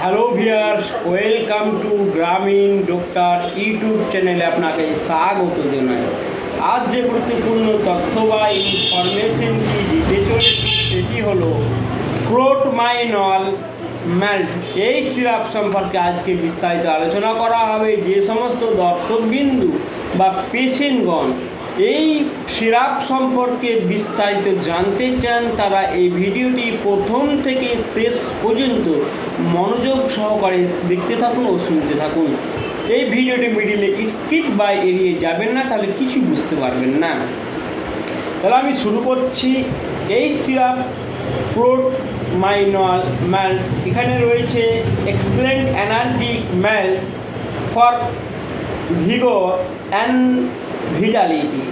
Hello viewers, welcome to গ্রামীণ doctor YouTube চ্যানেলে আপনাকে স্বাগত জানাই। আজ যে গুরুত্বপূর্ণ তথ্য বা ইনফরমেশনটি দিতে চলেছি সেটি হলো ক্রোটমাইনল ম্যাল্ট। এই সিরাপ সম্পর্কে আজকে বিস্তারিত আলোচনা করা হবে। যে সমস্ত দর্শকবিন্দু বা পেশেন্টগণ এই সিরাপ সম্পর্কে বিস্তারিত জানতে চান তারা এই ভিডিওটি প্রথম থেকে শেষ পর্যন্ত মনোযোগ সহকারে দেখতে থাকুন ও শুনতে থাকুন। এই ভিডিওটি মিডিলে স্কিপ বা এড়িয়ে যাবেন না, তাহলে কিছু বুঝতে পারবেন না। তাহলে আমি শুরু করছি। এই সিরাপ ক্রোটমাইনল ম্যাল্ট, এখানে রয়েছে excellent energy malt for vigour and vitality.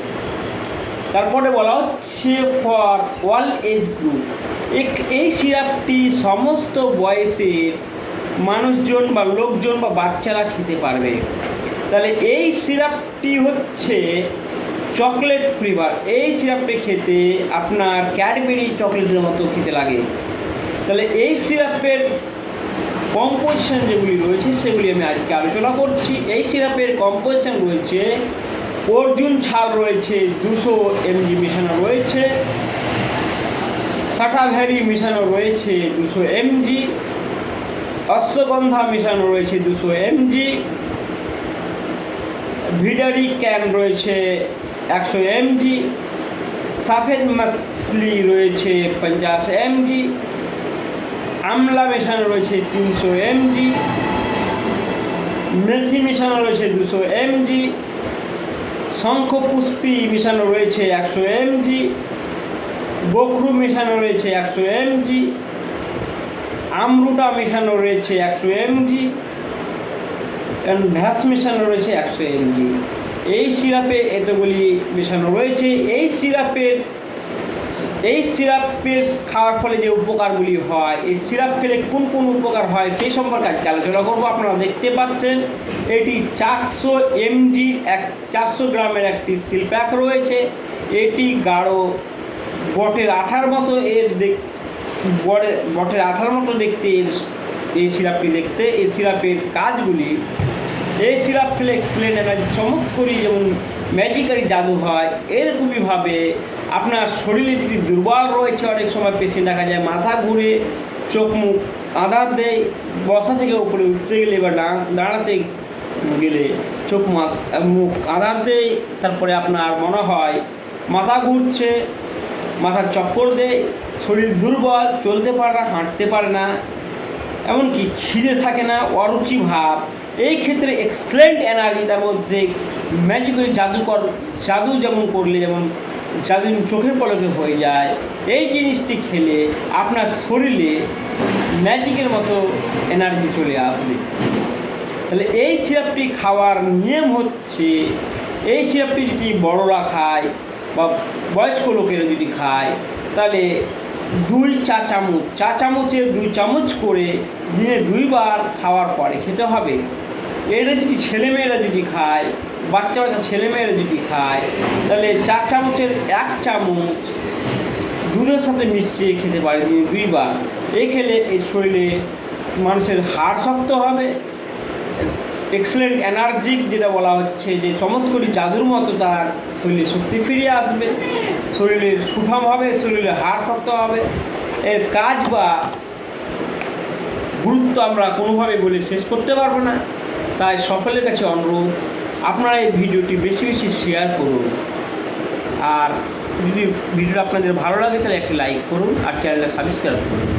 তারপরে বলা হচ্ছে ফর অল এজ গ্রুপ। এই সিরাপটি সমস্ত বয়সের মানুষজন বা লোকজন বা বাচ্চারা খেতে পারবে। তাহলে এই সিরাপটি হচ্ছে চকলেট ফ্লেভার। এই সিরাপটি খেতে আপনার ক্যাডবেরি চকলেটের মতো খেতে লাগে। তাহলে এই সিরাপের কম্পোজিশন যেগুলি রয়েছে সেগুলি আমি আজকে আলোচনা করছি। এই সিরাপের কম্পোজিশন রয়েছে অর্জুন ছাল রয়েছে 200 mg মেশানো রয়েছে, সাটাভেরি মেশানো রয়েছে 200 mg, অশ্বগন্ধা মেশানো রয়েছে 200 mg, ভিডারি ক্যান রয়েছে 100 mg, সাফেদ মাসলি রয়েছে 50 mg, আমলা মেশানো রয়েছে 300 mg, মেথি মেশানো রয়েছে 200 mg, শঙ্খপুষ্পী মেশানো রয়েছে 100 mg, বকরু মেশানো রয়েছে 100 mg, আমরুটা মেশানো রয়েছে 100 mg, ভ্যাস মেশানো রয়েছে 100 mg। এই সিরাপে এতগুলি মেশানো রয়েছে। এই সিরাপের খাওয়ার ফলে যে উপকারগুলি হয়, এই সিরাপ খেলে কোন কোন উপকার হয় সেই সম্পর্কে আজকে আলোচনা করবো। আপনারা দেখতে পাচ্ছেন এটি 400 গ্রামের একটি সিল প্যাক রয়েছে। এটি গাঢ় বটের আঠার মতো, বটের আঠার মতো দেখতে এই সিরাপটি দেখতে। এই সিরাপের কাজগুলি, এই সিরাপ খেলে এক্সেলেন্ট এনার্জি চমৎকারী যেমন ম্যাজিকারি জাদু হয়, এরকমইভাবে আপনার শরীরে যদি দুর্বল রয়েছে, অনেক সময় পেশেন্ট দেখা যায় মাথা ঘুরে, চোখ মুখ আঁধার দেয়, বসা থেকে উপরে উঠতে গেলে বা দাঁড়াতে গেলে চোখ মুখ আঁধার দেয়, তারপরে আপনার মনে হয় মাথা ঘুরছে, মাথার চক্কর দেয়, শরীর দুর্বল, চলতে পারে না, হাঁটতে পারে না, এমনকি খিদে থাকে না, অরুচি ভাব, এই ক্ষেত্রে এক্সেলেন্ট এনার্জি, তার মধ্যে ম্যাজিক্যাল জাদু যেমন করলে যেমন জাদু চোখের পলকে হয়ে যায়, এই জিনিসটি খেলে আপনার শরীরে ম্যাজিকের মতো এনার্জি চলে আসবে। তাহলে এই সিরাপটি খাওয়ার নিয়ম হচ্ছে, এই সিরাপটি যদি বড়রা খায় বা বয়স্ক লোকেরা যদি খায় তাহলে 2 চা চামচের 2 চামচ করে দিনে 2 বার খাওয়ার পরে খেতে হবে। এটা যদি ছেলেমেয়েরা যদি খায়, বাচ্চা ছেলেমেয়েরা যদি খায় তাহলে 4 চামচের 1 চামচ দুধের সাথে মিশিয়ে খেতে পারে দিনে 2 বার। এই খেলে এই শরীরে মানুষের হাড় শক্ত হবে, এক্সেলেন্ট এনার্জিক যেটা বলা হচ্ছে যে চমৎকারী জাদুর মতো তার শরীরে শক্তি ফিরে আসবে, শরীরের সুঠাম হবে, শরীরে হাড় শক্ত হবে। এর কাজ বা গুরুত্ব আমরা কোনোভাবে বলে শেষ করতে পারবো না। তাই সকলের কাছে অনুরোধ, আপনারা এই ভিডিওটি বেশি বেশি শেয়ার করুন। আর যদি ভিডিওটা আপনাদের ভালো লাগে তাহলে একটি লাইক করুন আর চ্যানেলটা সাবস্ক্রাইব করুন।